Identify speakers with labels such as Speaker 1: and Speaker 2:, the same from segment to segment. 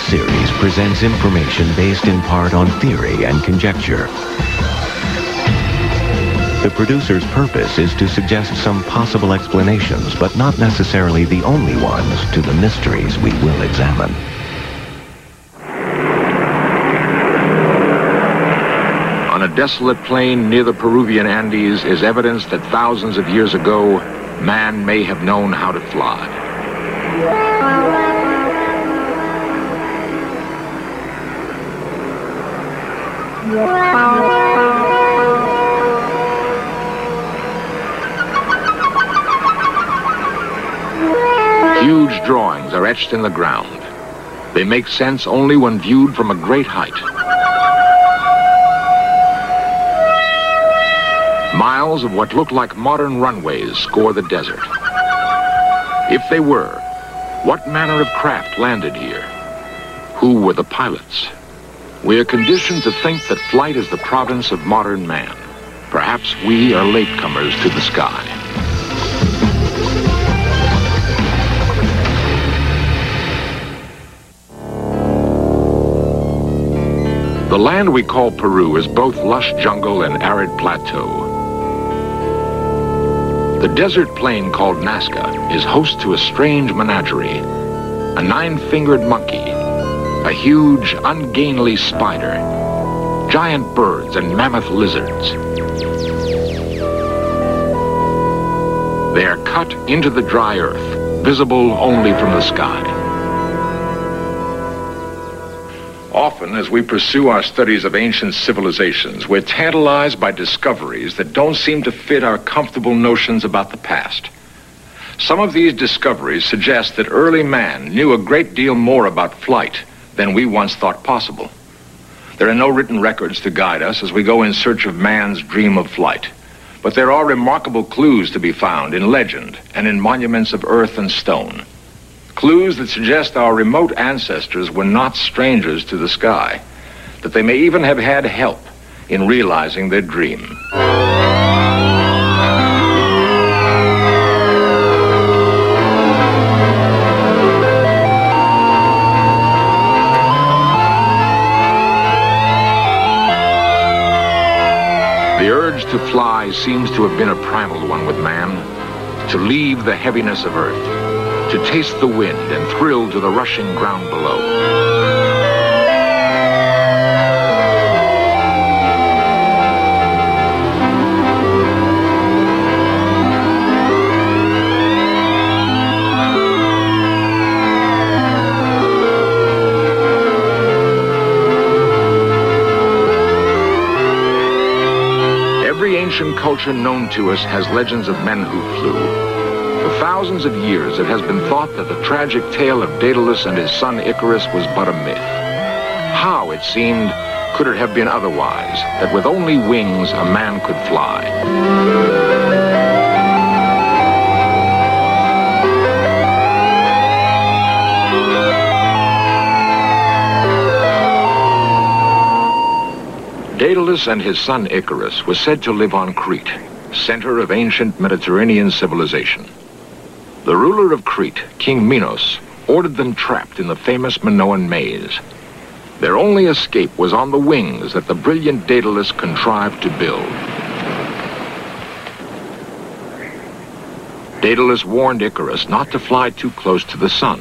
Speaker 1: series presents information based in part on theory and conjecture. The producer's purpose is to suggest some possible explanations, but not necessarily the only ones, to the mysteries we will examine.
Speaker 2: On a desolate plain near the Peruvian Andes is evidence that thousands of years ago, man may have known how to fly. Huge drawings are etched in the ground. They make sense only when viewed from a great height. Miles of what look like modern runways score the desert. If they were, what manner of craft landed here? Who were the pilots? We are conditioned to think that flight is the province of modern man. Perhaps we are latecomers to the sky. The land we call Peru is both lush jungle and arid plateau. The desert plain called Nazca is host to a strange menagerie. A nine-fingered monkey, a huge, ungainly spider, giant birds and mammoth lizards. They are cut into the dry earth, visible only from the sky. Often, as we pursue our studies of ancient civilizations, we're tantalized by discoveries that don't seem to fit our comfortable notions about the past. Some of these discoveries suggest that early man knew a great deal more about flight than we once thought possible. There are no written records to guide us as we go in search of man's dream of flight, but there are remarkable clues to be found in legend and in monuments of earth and stone. Clues that suggest our remote ancestors were not strangers to the sky, that they may even have had help in realizing their dream. The urge to fly seems to have been a primal one with man, to leave the heaviness of earth, to taste the wind and thrill to the rushing ground below. Every ancient culture known to us has legends of men who flew. For thousands of years, it has been thought that the tragic tale of Daedalus and his son Icarus was but a myth. How, it seemed, could it have been otherwise, that with only wings a man could fly? Daedalus and his son Icarus were said to live on Crete, center of ancient Mediterranean civilization. The ruler of Crete, King Minos, ordered them trapped in the famous Minoan maze. Their only escape was on the wings that the brilliant Daedalus contrived to build. Daedalus warned Icarus not to fly too close to the sun,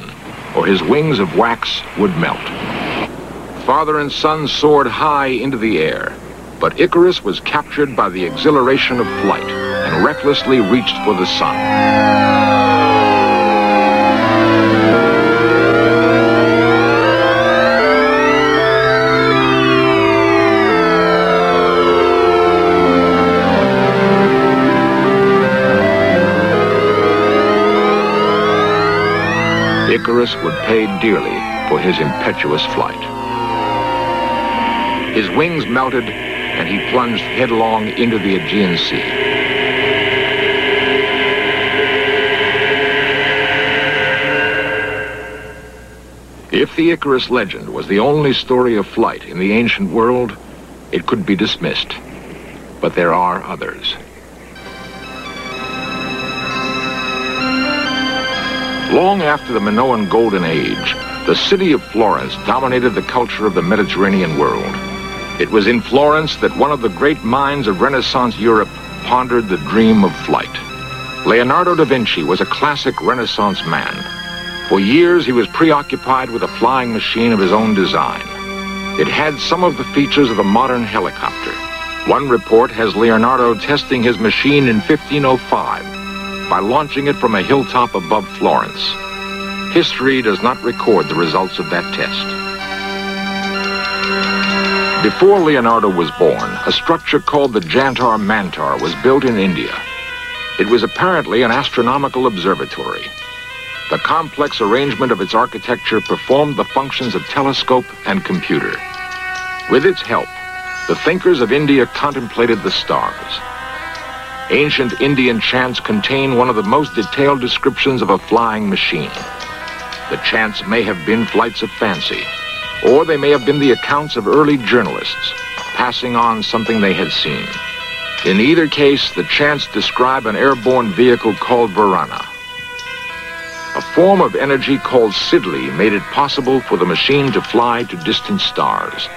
Speaker 2: or his wings of wax would melt. Father and son soared high into the air, but Icarus was captured by the exhilaration of flight and recklessly reached for the sun. Icarus would pay dearly for his impetuous flight. His wings melted, and he plunged headlong into the Aegean Sea. If the Icarus legend was the only story of flight in the ancient world, it could be dismissed. But there are others. Long after the Minoan Golden Age, The city of Florence dominated the culture of the Mediterranean world. It was in Florence that one of the great minds of Renaissance Europe pondered the dream of flight. Leonardo da Vinci was a classic Renaissance man. For years, he was preoccupied with a flying machine of his own design. It had some of the features of a modern helicopter. One report has Leonardo testing his machine in 1505 by launching it from a hilltop above Florence. History does not record the results of that test. Before Leonardo was born, a structure called the Jantar Mantar was built in India. It was apparently an astronomical observatory. The complex arrangement of its architecture performed the functions of telescope and computer. With its help, the thinkers of India contemplated the stars. Ancient Indian chants contain one of the most detailed descriptions of a flying machine. The chants may have been flights of fancy, or they may have been the accounts of early journalists passing on something they had seen. In either case, the chants describe an airborne vehicle called Varana. A form of energy called Sidley made it possible for the machine to fly to distant stars.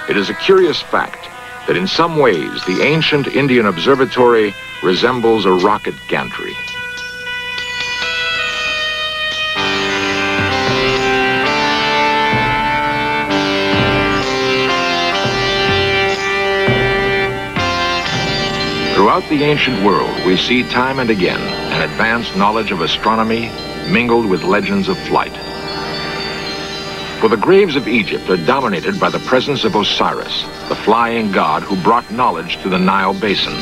Speaker 2: It is a curious fact that in some ways the ancient Indian observatory resembles a rocket gantry. Throughout the ancient world, we see time and again an advanced knowledge of astronomy mingled with legends of flight. For the graves of Egypt are dominated by the presence of Osiris, the flying god who brought knowledge to the Nile basin.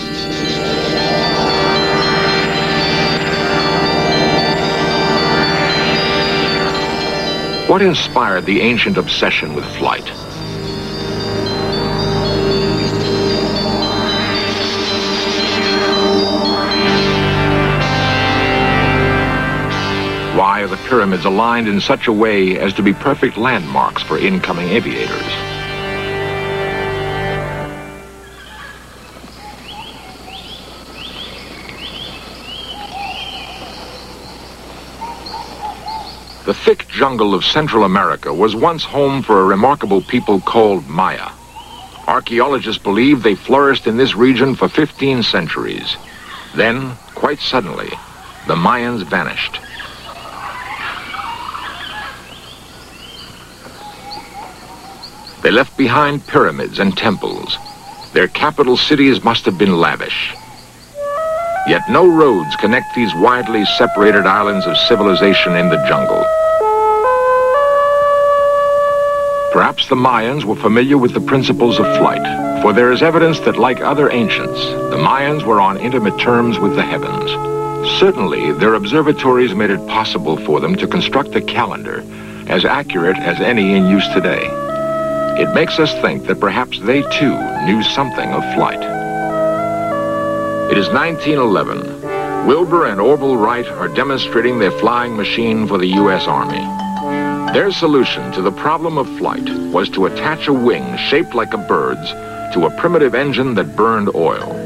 Speaker 2: What inspired the ancient obsession with flight? Why are the pyramids aligned in such a way as to be perfect landmarks for incoming aviators? The thick jungle of Central America was once home for a remarkable people called Maya. Archaeologists believe they flourished in this region for 15 centuries. Then, quite suddenly, the Mayans vanished. They left behind pyramids and temples. Their capital cities must have been lavish. Yet no roads connect these widely separated islands of civilization in the jungle. Perhaps the Mayans were familiar with the principles of flight, for there is evidence that, like other ancients, the Mayans were on intimate terms with the heavens. Certainly, their observatories made it possible for them to construct a calendar as accurate as any in use today. It makes us think that perhaps they, too, knew something of flight. It is 1911. Wilbur and Orville Wright are demonstrating their flying machine for the U.S. Army. Their solution to the problem of flight was to attach a wing shaped like a bird's to a primitive engine that burned oil.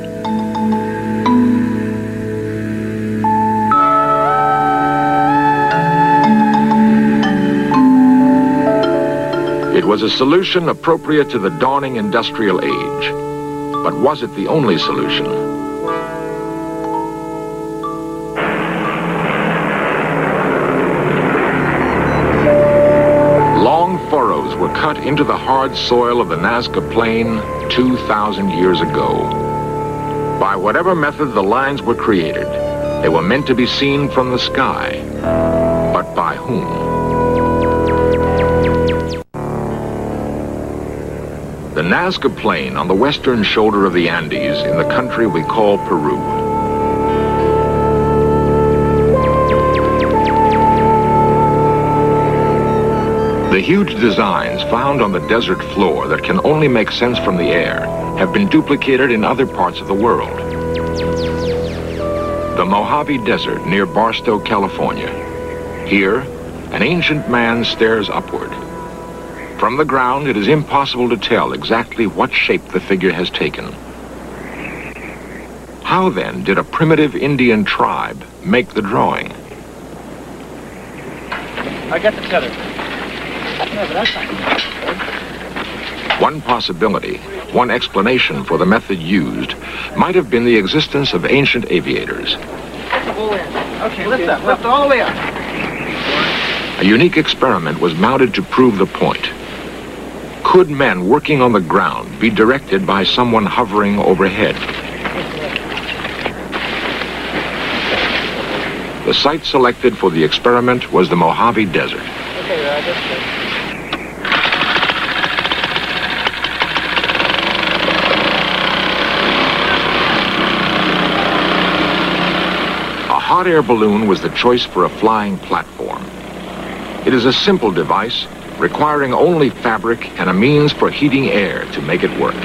Speaker 2: It was a solution appropriate to the dawning industrial age. But was it the only solution? Long furrows were cut into the hard soil of the Nazca Plain 2,000 years ago. By whatever method the lines were created, they were meant to be seen from the sky. But by whom? The Nazca Plain on the western shoulder of the Andes in the country we call Peru. The huge designs found on the desert floor that can only make sense from the air have been duplicated in other parts of the world. The Mojave Desert near Barstow, California. Here, an ancient man stares upward. From the ground, it is impossible to tell exactly what shape the figure has taken. How, then, did a primitive Indian tribe make the drawing?
Speaker 3: I got the tether. Yeah, but that's not...
Speaker 2: One possibility, one explanation for the method used, might have been the existence of ancient aviators.
Speaker 3: Okay, lift up. Lift all the way up.
Speaker 2: A unique experiment was mounted to prove the point. Could men working on the ground be directed by someone hovering overhead? The site selected for the experiment was the Mojave Desert.
Speaker 3: Okay, that's good.
Speaker 2: A hot air balloon was the choice for a flying platform. It is a simple device, requiring only fabric and a means for heating air to make it work.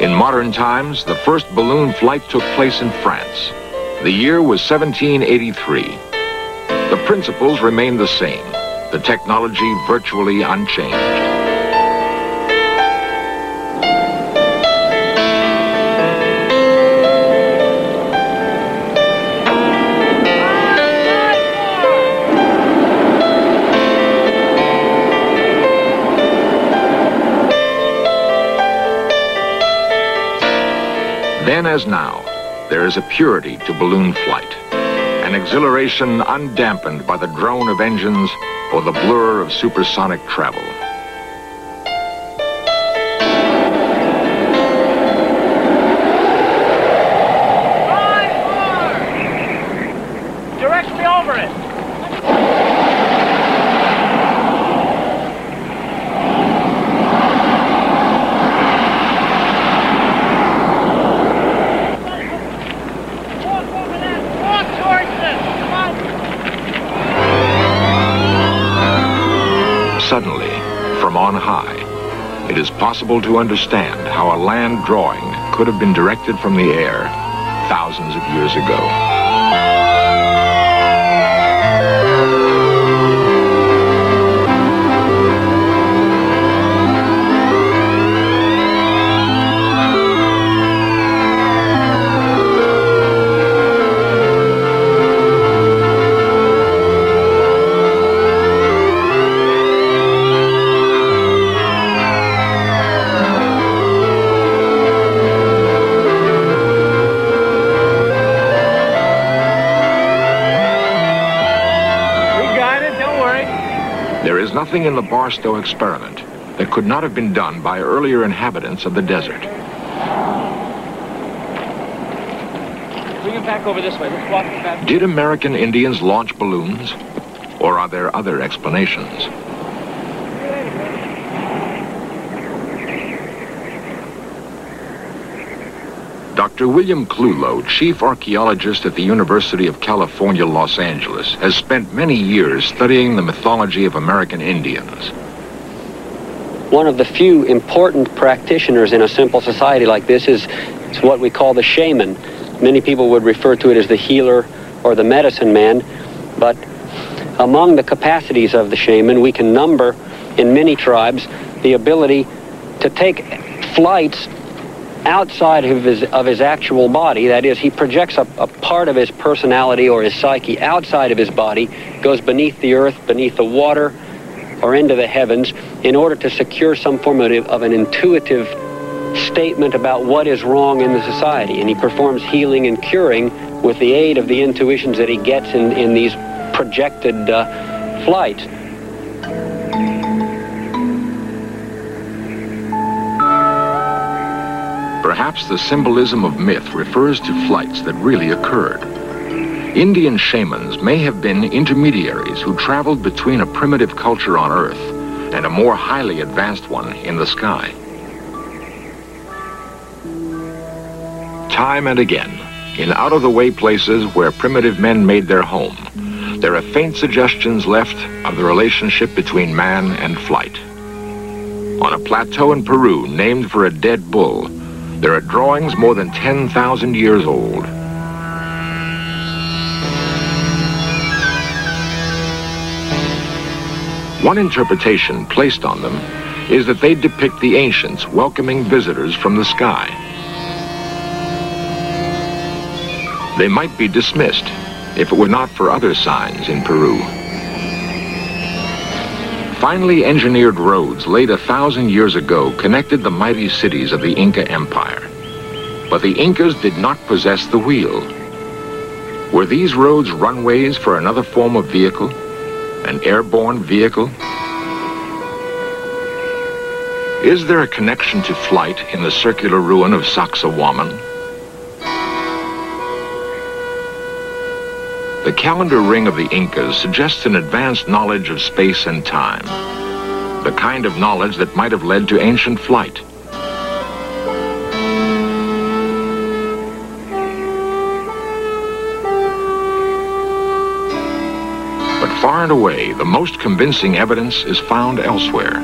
Speaker 2: In modern times, the first balloon flight took place in France. The year was 1783. The principles remained the same, the technology virtually unchanged. Then as now, there is a purity to balloon flight, an exhilaration undampened by the drone of engines or the blur of supersonic travel.
Speaker 3: Directly over it.
Speaker 2: Suddenly, from on high, it is possible to understand how a land drawing could have been directed from the air thousands of years ago. There is nothing in the Barstow experiment that could not have been done by earlier inhabitants of the desert.
Speaker 3: Bring him back over this way. Let's walk him back.
Speaker 2: Did American Indians launch balloons? Or are there other explanations? Dr. William Clulow, chief archaeologist at the University of California, Los Angeles, has spent many years studying the mythology of American Indians.
Speaker 4: One of the few important practitioners in a simple society like this is what we call the shaman. Many people would refer to it as the healer or the medicine man, but among the capacities of the shaman, we can number in many tribes the ability to take flights outside of his actual body. That is, he projects a part of his personality or his psyche outside of his body, goes beneath the earth, beneath the water, or into the heavens in order to secure some form of an intuitive statement about what is wrong in the society. And he performs healing and curing with the aid of the intuitions that he gets in these projected flights.
Speaker 2: Perhaps the symbolism of myth refers to flights that really occurred. Indian shamans may have been intermediaries who traveled between a primitive culture on Earth and a more highly advanced one in the sky. Time and again, in out-of-the-way places where primitive men made their home, there are faint suggestions left of the relationship between man and flight. On a plateau in Peru named for a dead bull, there are drawings more than 10,000 years old. One interpretation placed on them is that they depict the ancients welcoming visitors from the sky. They might be dismissed if it were not for other signs in Peru. Finely engineered roads laid 1,000 years ago connected the mighty cities of the Inca Empire. But the Incas did not possess the wheel. Were these roads runways for another form of vehicle? An airborne vehicle? Is there a connection to flight in the circular ruin of Sacsayhuaman? The calendar ring of the Incas suggests an advanced knowledge of space and time, the kind of knowledge that might have led to ancient flight. But far and away, the most convincing evidence is found elsewhere.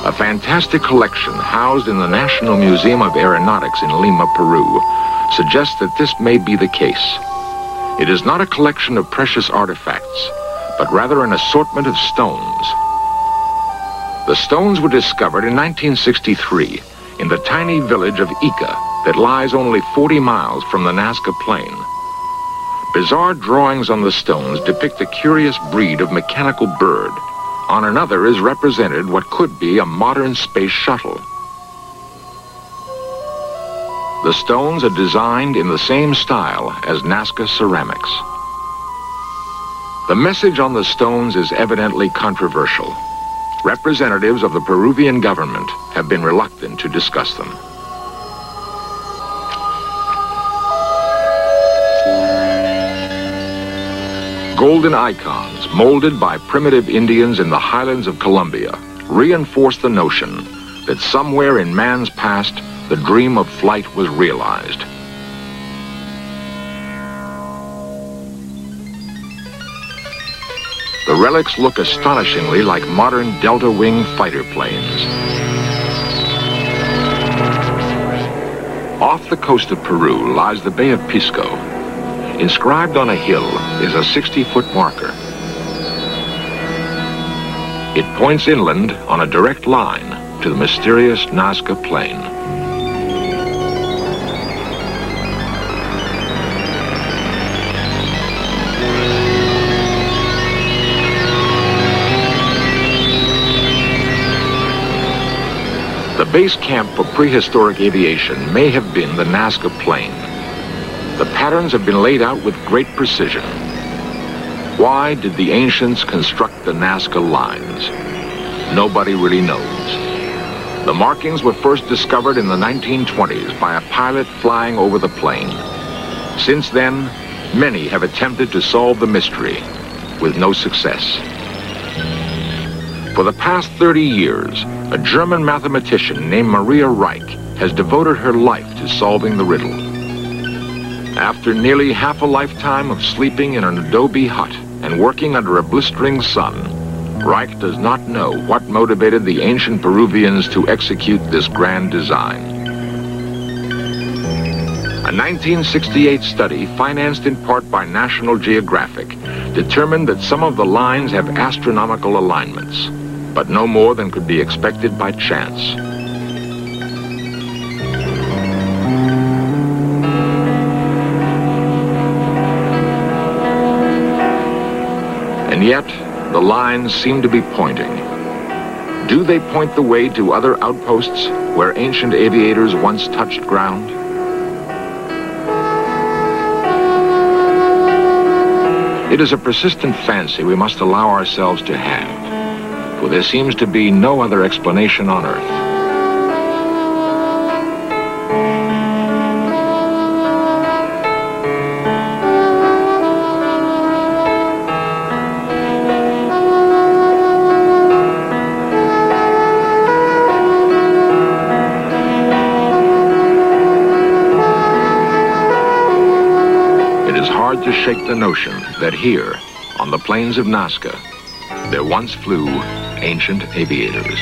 Speaker 2: A fantastic collection housed in the National Museum of Aeronautics in Lima, Peru, suggests that this may be the case. It is not a collection of precious artifacts, but rather an assortment of stones. The stones were discovered in 1963 in the tiny village of Ica that lies only 40 miles from the Nazca Plain. Bizarre drawings on the stones depict a curious breed of mechanical bird. On another is represented what could be a modern space shuttle. The stones are designed in the same style as Nazca ceramics. The message on the stones is evidently controversial. Representatives of the Peruvian government have been reluctant to discuss them. Golden icons, molded by primitive Indians in the highlands of Colombia, reinforce the notion that somewhere in man's past, the dream of flight was realized. The relics look astonishingly like modern delta-wing fighter planes. Off the coast of Peru lies the Bay of Pisco. Inscribed on a hill is a 60-foot marker. It points inland on a direct line to the mysterious Nazca Plain. The base camp for prehistoric aviation may have been the Nazca Plain. The patterns have been laid out with great precision. Why did the ancients construct the Nazca lines? Nobody really knows. The markings were first discovered in the 1920s by a pilot flying over the plain. Since then, many have attempted to solve the mystery, with no success. For the past 30 years, a German mathematician named Maria Reich has devoted her life to solving the riddle. After nearly half a lifetime of sleeping in an adobe hut and working under a blistering sun, Reich does not know what motivated the ancient Peruvians to execute this grand design. A 1968 study, financed in part by National Geographic, determined that some of the lines have astronomical alignments, but no more than could be expected by chance. And yet, the lines seem to be pointing. Do they point the way to other outposts where ancient aviators once touched ground? It is a persistent fancy we must allow ourselves to have, for there seems to be no other explanation on Earth. To shake the notion that here, on the plains of Nazca, there once flew ancient aviators.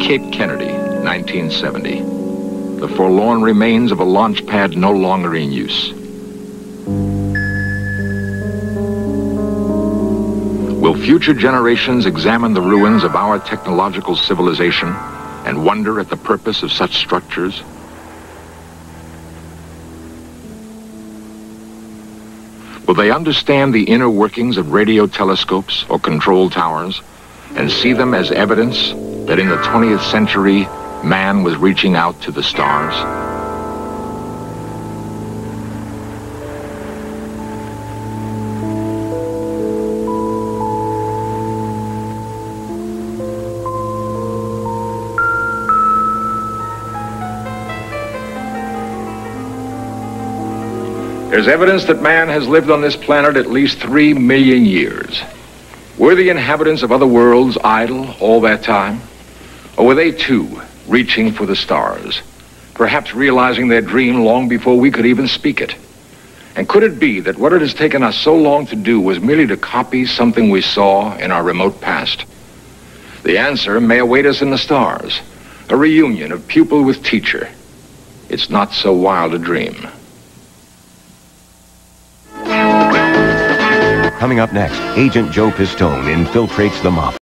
Speaker 2: Cape Kennedy, 1970. The forlorn remains of a launch pad no longer in use. Will future generations examine the ruins of our technological civilization and wonder at the purpose of such structures? Will they understand the inner workings of radio telescopes or control towers and see them as evidence that in the 20th century, man was reaching out to the stars? There's evidence that man has lived on this planet at least 3 million years. Were the inhabitants of other worlds idle all that time? Or were they too reaching for the stars, perhaps realizing their dream long before we could even speak it? And could it be that what it has taken us so long to do was merely to copy something we saw in our remote past? The answer may await us in the stars, a reunion of pupil with teacher. It's not so wild a dream.
Speaker 1: Coming up next, Agent Joe Pistone infiltrates the mafia.